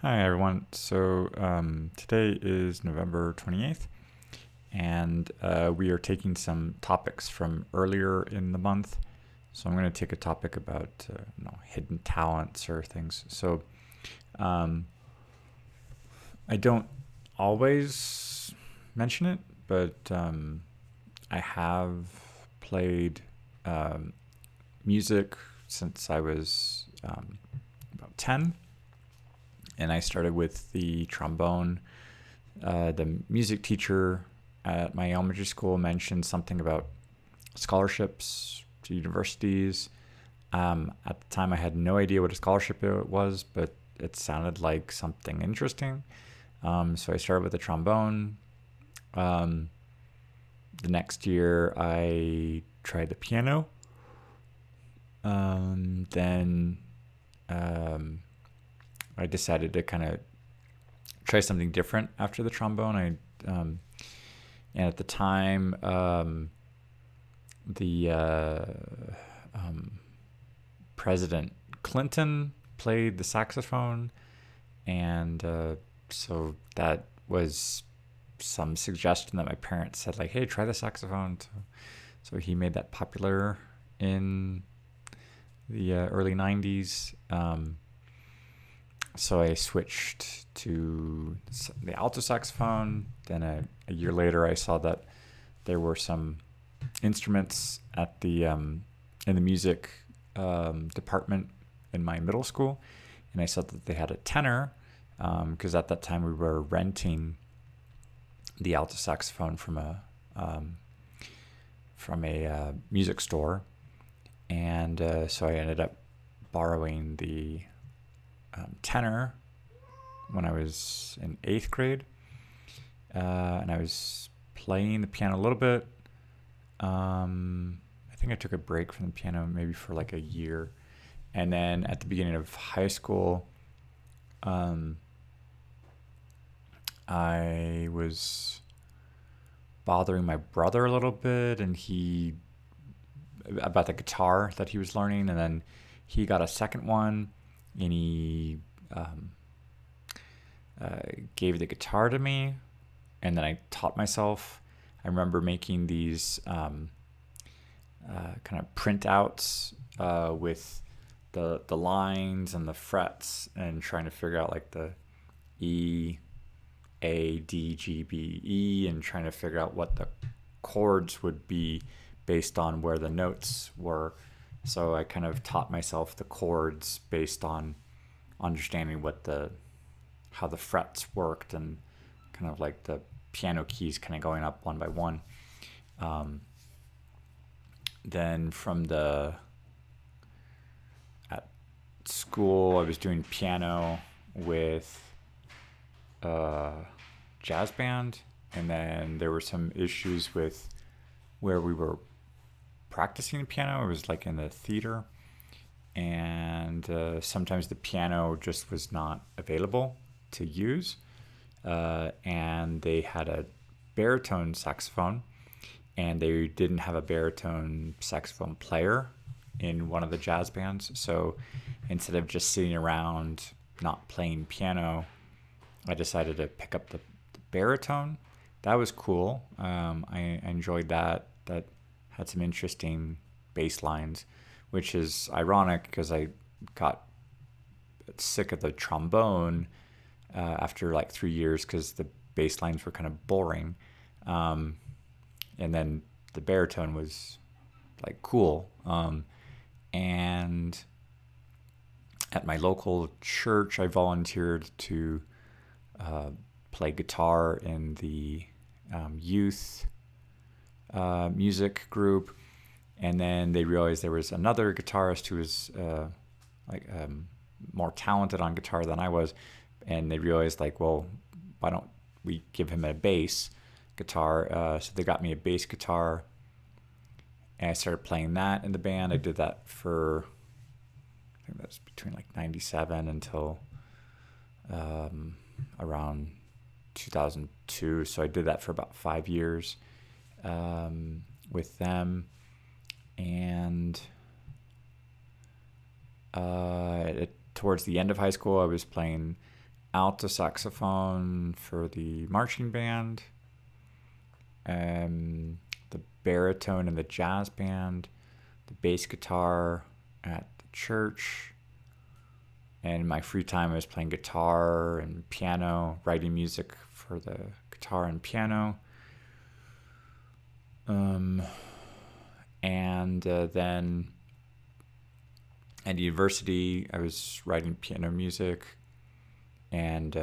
Hi, everyone. Today is November 28th, and we are taking some topics from earlier in the month. So I'm going to take a topic about hidden talents or things. Um, I don't always mention it, but I have played um, music since I was about 10, and I started with the trombone. The music teacher at my elementary school mentioned something about scholarships to universities. At the time, I had no idea what a scholarship it was, but it sounded like something interesting. So I started with the trombone. Um, the next year, I tried the piano. Then um, I decided to kind of try something different after the trombone. And at the time, the President Clinton played the saxophone, and so that was some suggestion that my parents said, like, "Hey, try the saxophone." So he made that popular in the early '90s. So I switched to the alto saxophone. Then a year later, I saw that there were some instruments at the in the music department in my middle school, and I saw that they had a tenor because at that time we were renting the alto saxophone from a music store, and so I ended up borrowing the tenor when I was in eighth grade, and I was playing the piano a little bit. I think I took a break from the piano maybe for like a year, and then at the beginning of high school, um, I was bothering my brother a little bit, and he about the guitar that he was learning, and then he got a second one, and he um, gave the guitar to me, and then I taught myself. I remember making these kind of printouts with the lines and the frets, and trying to figure out like the E, A, D, G, B, E, and trying to figure out what the chords would be based on where the notes were. So I kind of taught myself the chords based on understanding what the how the frets worked, and kind of like the piano keys kind of going up one by one. Um, then from the at school, I was doing piano with a jazz band, and then there were some issues with where we were practicing the piano. It was like in the theater, and sometimes the piano just was not available to use. And they had a baritone saxophone, and they didn't have a baritone saxophone player in one of the jazz bands. So instead of just sitting around not playing piano, I decided to pick up the baritone. That was cool. I enjoyed that. That had some interesting bass lines, which is ironic because I got sick of the trombone after like 3 years because the bass lines were kind of boring. Um, and then the baritone was like cool. And at my local church, I volunteered to uh, play guitar in the youth music group, and then they realized there was another guitarist who was like more talented on guitar than I was, and they realized like, well, why don't we give him a bass guitar? So they got me a bass guitar, and I started playing that in the band. I did that for I think that's between like '97 until around 2002. So I did that for about 5 years with them, and towards the end of high school, I was playing alto saxophone for the marching band, the baritone in the jazz band, the bass guitar at the church. And in my free time, I was playing guitar and piano, writing music for the guitar and piano. And then at university, I was writing piano music and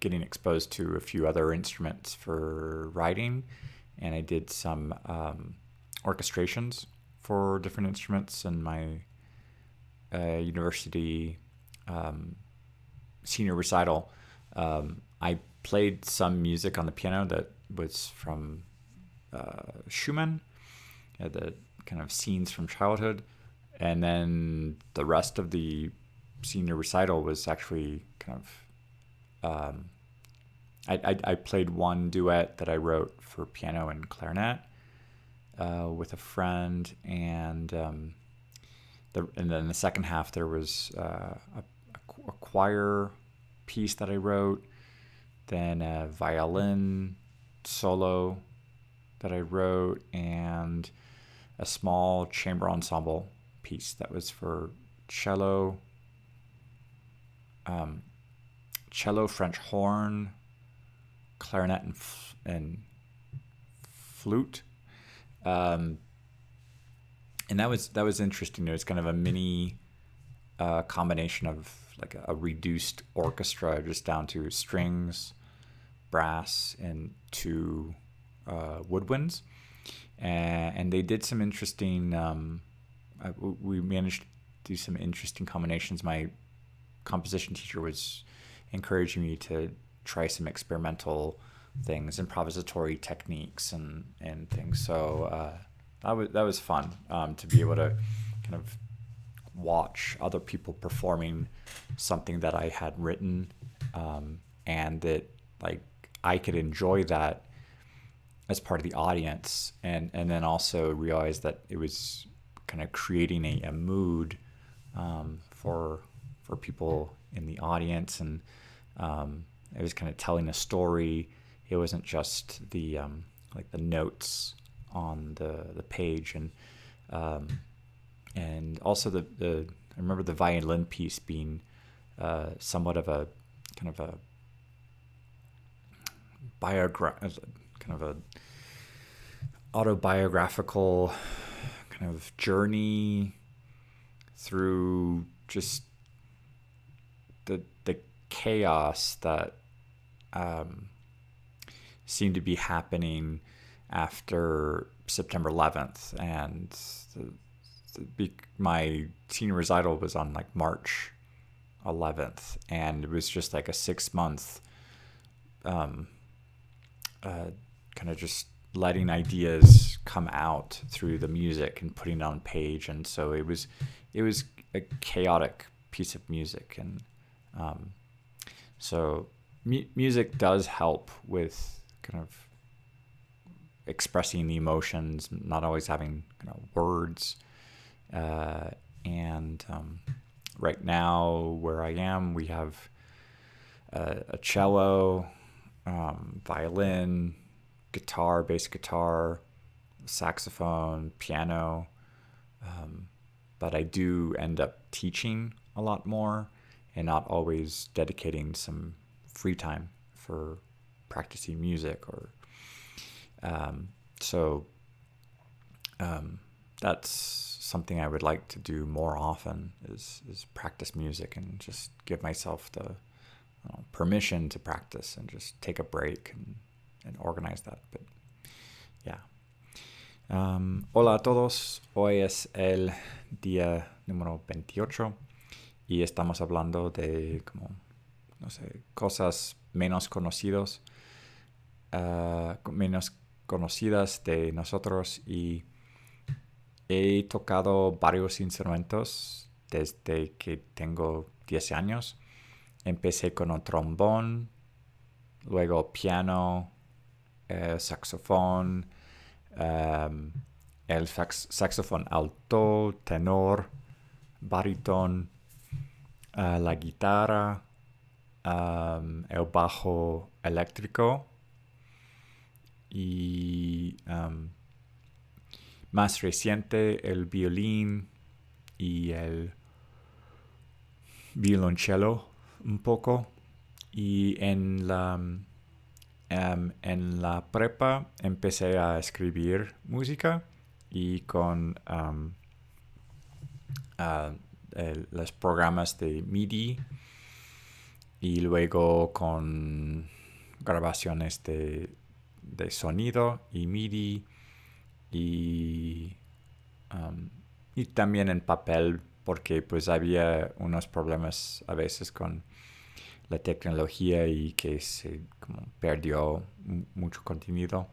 getting exposed to a few other instruments for writing. And I did some orchestrations for different instruments in my university senior recital. I played some music on the piano that was from Schumann, the kind of scenes from childhood, and then the rest of the senior recital was actually kind of I played one duet that I wrote for piano and clarinet with a friend, and then the second half there was a choir piece that I wrote, then a violin solo that I wrote, and a small chamber ensemble piece that was for cello, French horn, clarinet, and flute. And that was interesting. It was kind of a mini combination of like a reduced orchestra, just down to strings, brass, and two woodwinds. And they did some interesting. We managed to do some interesting combinations. My composition teacher was encouraging me to try some experimental things, improvisatory techniques, and things. So that was fun to be able to kind of watch other people performing something that I had written, and that like I could enjoy that as part of the audience, and then also realize that it was kind of creating a mood for people in the audience, and it was kind of telling a story. It wasn't just the like the notes on the page, and also the I remember the violin piece being somewhat of a kind of a kind of a autobiographical kind of journey through just the chaos that seemed to be happening after September 11th, and my senior recital was on like March 11th, and it was just like a 6-month kind of just letting ideas come out through the music and putting it on page. And so it was a chaotic piece of music, and so music does help with kind of expressing the emotions, not always having words. And right now where I am, we have a cello, violin, guitar, bass guitar, saxophone, piano. But I do end up teaching a lot more and not always dedicating some free time for practicing music, or so that's something I would like to do more often, is practice music and just give myself the permission to practice and just take a break and organize that. But yeah. Hola a todos, hoy es el día número 28 y estamos hablando de cosas menos conocidas de nosotros, y he tocado varios instrumentos desde que tengo 10 años. Empecé con un trombón, luego piano, saxofón, el saxofón alto, tenor, baritón, la guitarra, el bajo eléctrico y más reciente el violín y el violonchelo un poco. Y en la prepa empecé a escribir música y con los programas de MIDI y luego con grabaciones de sonido y MIDI y, y también en papel porque pues había unos problemas a veces con la tecnología y que se como perdió mucho contenido.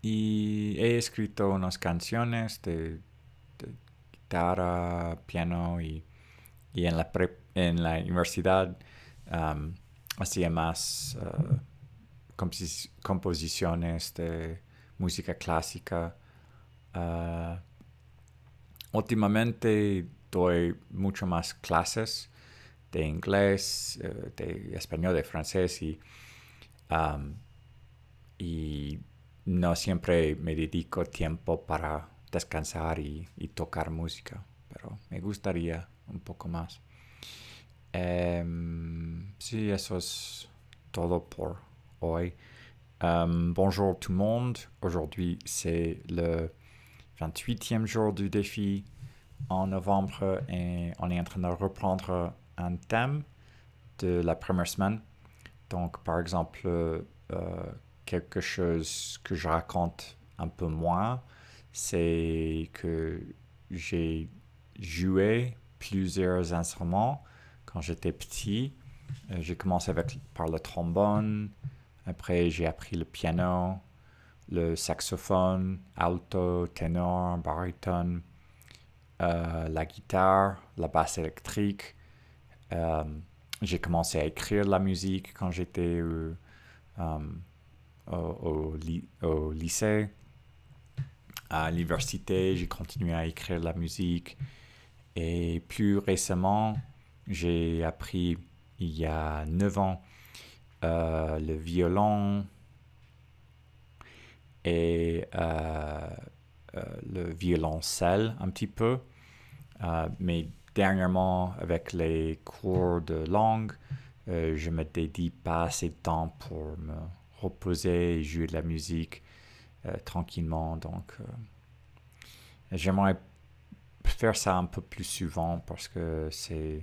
Y he escrito unas canciones de guitarra, piano y en la universidad hacía más composiciones de música clásica. Últimamente doy mucho más clases de inglés, de español, de francés y no siempre me dedico tiempo para descansar y tocar música, pero me gustaría un poco más. Sí, eso es todo por hoy. Bonjour tout le monde. Aujourd'hui, c'est le 28e jour du défi en novembre et on est en train de reprendre un thème de la première semaine. Donc, par exemple, quelque chose que je raconte un peu moins, c'est que j'ai joué plusieurs instruments quand j'étais petit. J'ai commencé par le trombone, après j'ai appris le piano, le saxophone, alto, ténor, baryton, la guitare, la basse électrique. J'ai commencé à écrire la musique quand j'étais au lycée. À l'université, j'ai continué à écrire la musique. Et plus récemment, j'ai appris il y a 9 ans le violon et le violoncelle un petit peu. Mais dernièrement, avec les cours de langue, je me dédie pas assez de temps pour me reposer et jouer de la musique tranquillement. Donc, j'aimerais faire ça un peu plus souvent parce que c'est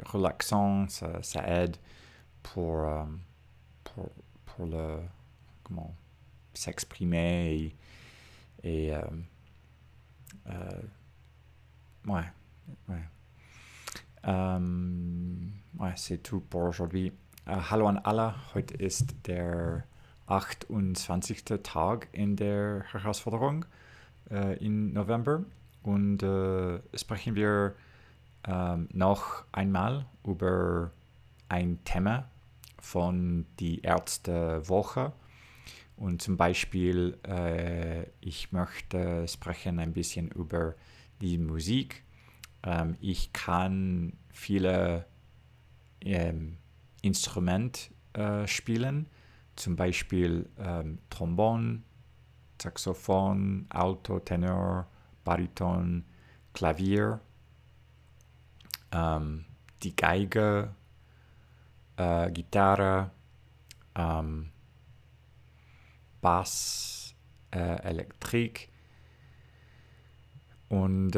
relaxant, ça aide pour, pour, pour le, comment, s'exprimer et ouais, ouais. Ouais, c'est tout pour aujourd'hui. Hallo an alle, heute ist der 28. Tag in der Herausforderung im November und sprechen wir noch einmal über ein Thema von die erste Woche. Und zum Beispiel, ich möchte sprechen ein bisschen über die Musik. Ich kann viele Instrumente spielen, zum Beispiel Trombon, Saxophon, Alto, Tenor, Bariton, Klavier, die Geige, Gitarre, Bass, Elektrik und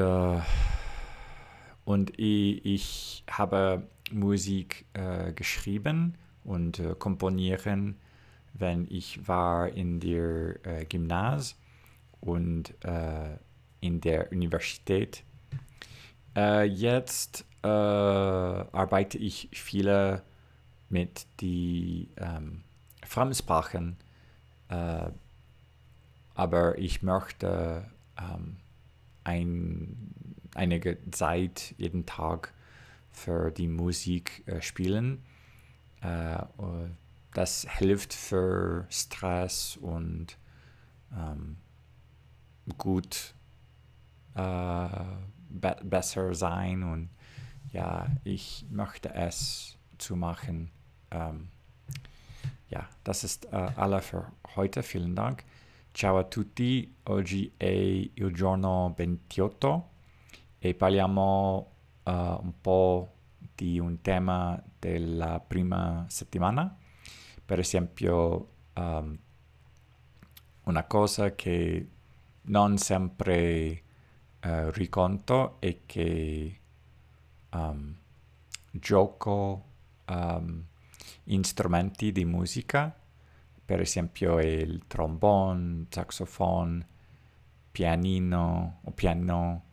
ich habe Musik geschrieben und komponieren, wenn ich war in der Gymnase und in der Universität. Jetzt arbeite ich viele mit die Fremdsprachen, aber ich möchte einige Zeit jeden Tag für die Musik spielen. Das hilft für Stress und gut besser sein und ja, ich möchte es zu machen. Ja, das ist alle für heute. Vielen Dank. Ciao a tutti. Oggi è il giorno 28 e parliamo un po' di un tema della prima settimana. Per esempio, una cosa che non sempre riconto è che gioco strumenti di musica, per esempio il trombone, saxophone, pianino o piano,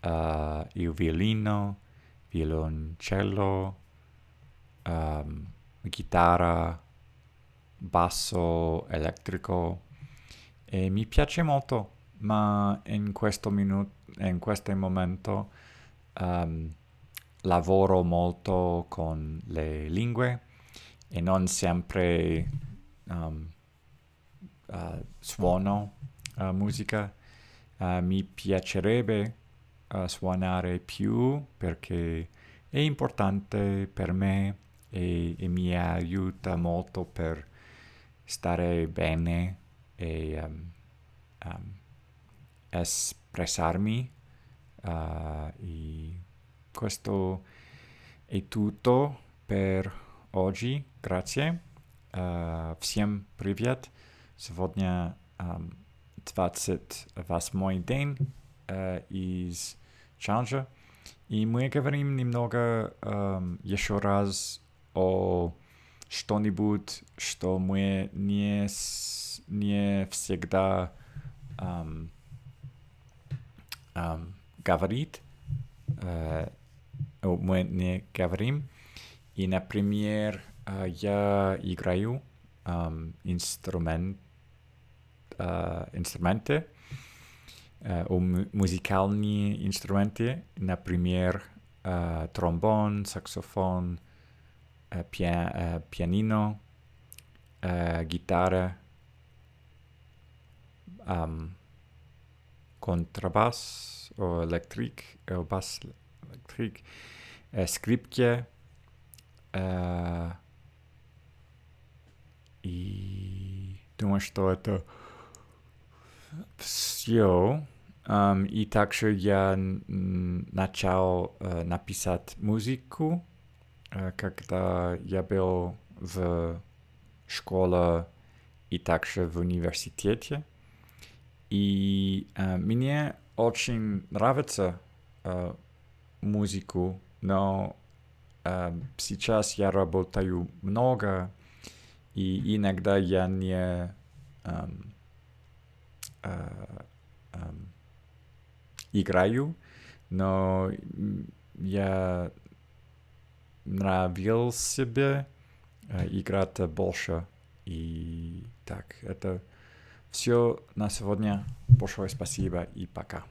il violino, violoncello, chitarra, basso elettrico e mi piace molto, ma in questo momento lavoro molto con le lingue e non sempre suono musica. Mi piacerebbe suonare più perché è importante per me e mi aiuta molto per stare bene e espressarmi. E questo è tutto per oggi. Grazie. Всем привет. Сегодня 28-й день из Чанжа. И мы говорим немного еще раз о что-нибудь, что мы не всегда говорит, мы не говорим. И, например, я играю инструменты, музыкальные инструменты, например, тромбон, саксофон, pianino, гитара, контрабас, бас электрик, скрипки, и думаю, что это все. И также я начал написать музыку, когда я был в школе и также в университете. И мне очень нравится музыку, но сейчас я работаю много, и иногда я не играю, но я нравился себе играть больше. И так, это все на сегодня. Большое спасибо и пока.